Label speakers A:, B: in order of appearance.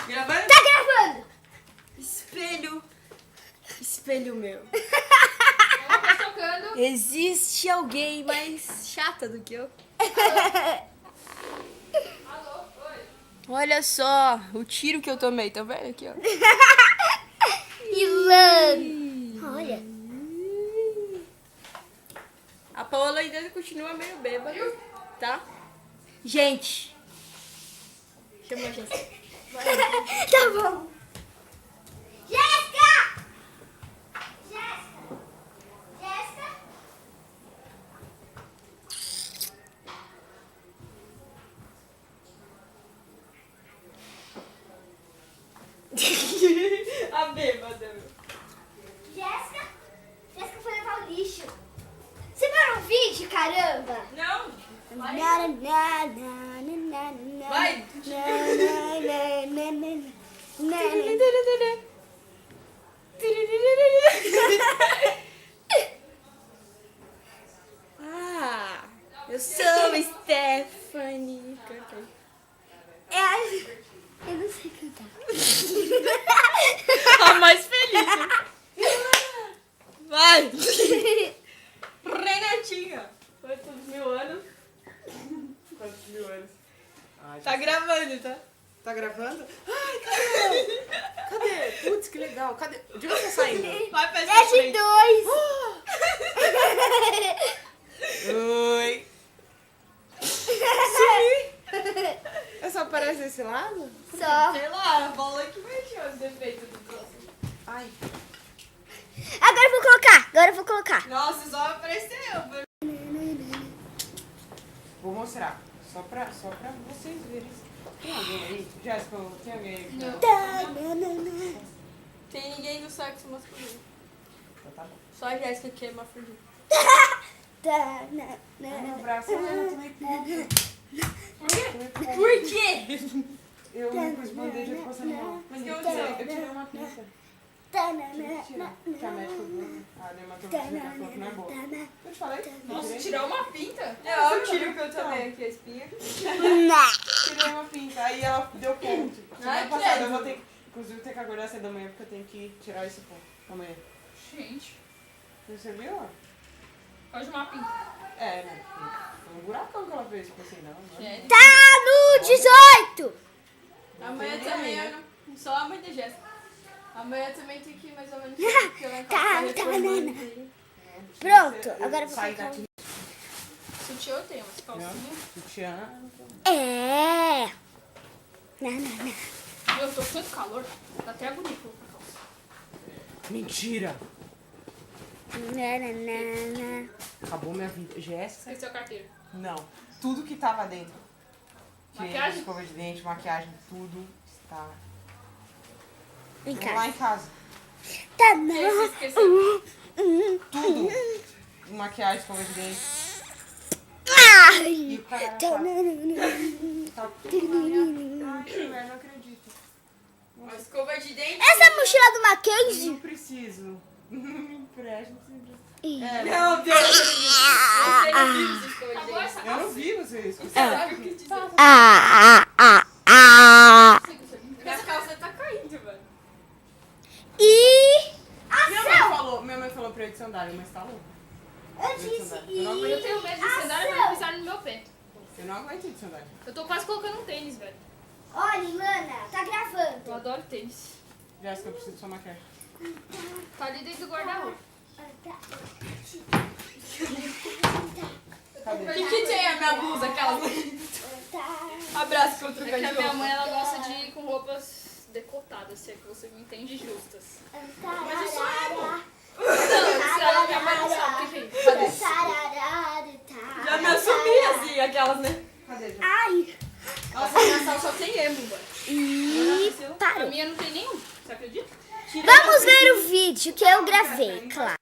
A: Gravando?
B: Tá gravando!
A: Espelho. Espelho meu.
C: Tá tocando.
A: Existe alguém mais chata do que eu?
C: Alô, oi.
A: Olha só o tiro que eu tomei, tá vendo aqui, ó?
B: Ilan! Olha.
A: A Paola ainda continua meio bêbada, tá? Gente. Chama a Jéssica.
B: Tá bom. Jéssica! Jéssica! Jéssica!
A: A bêbada.
B: Jéssica! Jéssica foi levar o lixo. Você vai no vídeo, caramba?
A: Não.
B: Vai.
A: Vai. Ah, eu sou Stephanie. Canta aí.
B: Eu não sei cantar.
A: A mais feliz. Vai. Renatinha. Quantos mil anos?
D: Quantos mil anos? Ai,
A: Tá gravando, tá?
D: tá gravando? Ai, cadê? Cadê? Putz, que legal. Cadê? De onde tá saindo?
A: Vai pra
B: É de
A: frente.
B: dois.
D: Oi. Sumi. É só aparece desse lado?
B: Só.
A: Sei lá, a bola que mexeu os defeitos do próximo.
D: Ai.
B: Agora eu vou colocar. Agora eu vou colocar.
A: Nossa, só apareceu.
D: Vou mostrar. Só pra vocês verem. Tem alguém aí? Jéssica, tem alguém aí?
C: Não.
A: Tem ninguém do sexo masculino.
D: Então tá bom.
A: Só a Jéssica que é mafrodita.
D: Ai, meu braço, eu tomei ponto.
A: Por quê?
D: Eu não pus bandeja de passando mal.
A: Mas o que
D: Eu
A: aconteceu?
D: tirei uma pinça. Que a médica viu. A dermatologista falou que não é boa. Eu te falei?
C: Nossa,
D: Tirei?
C: tirou uma pinta?
A: É, olha o tiro que eu tomei aqui, a espinha.
D: Tirei uma pinta, aí ela deu ponto.
A: Ai,
D: Semana passada
A: credo.
D: eu vou ter, inclusive, eu tenho que acordar cedo da manhã porque eu tenho que tirar esse ponto amanhã.
C: Gente,
D: Você viu?
C: pode uma pinta.
D: É, né? Foi um buracão que ela fez, tipo assim, não.
C: Gente.
B: Tá no 18.
A: Amanhã
D: tem
A: também,
D: ninguém,
A: eu não... Só a mãe da Jéssica. Amanhã também tem que ir mais ou menos porque ela
B: Tá,
A: reformando.
B: Pronto, agora eu vou
D: Sai
B: colocar.
D: daqui.
C: Sutiã eu tenho, mas calcinha.
D: Sutiã.
B: É. Não.
C: Eu tô com tanto calor. Tá até agonia colocar calça.
D: Mentira!
B: Não.
D: Acabou minha vida. Jéssica?
C: Esqueceu a carteira.
D: Não. Tudo que tava dentro.
C: Maquiagem?
D: Escova de dente, maquiagem, tudo está.
B: Em
D: Vamos lá
B: casa.
D: em casa.
B: Tá
C: Você
B: não.
C: esqueceu.
D: Tudo. Maquiagem, escova de dente. E
B: Ai.
D: o cara
B: Tá
D: tá tudo na minha. Ai, eu não acredito.
A: Uma escova de dente.
B: Essa é a mochila do Mackenzie?
D: Não preciso. Não me empresta, não precisa.
B: Ih.
D: É,
A: Meu Deus, você não viu essa escova de
C: Acabou
A: dente.
C: essa
D: eu não vi vocês.
A: Você sabe o que dizer. Minha calça tá caindo, velho.
B: E
D: Minha mãe falou pra eu ir de sandália, mas tá louco.
B: eu disse
D: Eu não
C: Eu tenho medo de sandália pra pisar no meu pé.
D: Eu não aguento ir de sandália.
C: Eu tô quase colocando um tênis, velho.
B: Olha, Ilana, tá
C: Eu
B: gravando.
C: adoro tênis.
D: Jéssica, eu preciso de sua maquiagem.
C: Tá ali dentro do guarda-roupa.
D: Cadê?
A: O que tem a minha blusa, aquela? Abraço contra o
C: É que a minha
A: cachorro.
C: mãe, ela gosta de ir com roupas decotadas, se é que você me entende, justas.
B: Mas isso
C: Não, se ela, minha mãe não sabe o que é isso.
A: Já me assumi assim, aquelas, né?
D: Cadê, Jéssica?
B: Ai.
A: Nossa, minha calça só tem emo, velho.
B: E
C: A
B: parou.
C: minha não tem nenhum, você acredita?
B: Vamos ver o vídeo que eu gravei, claro.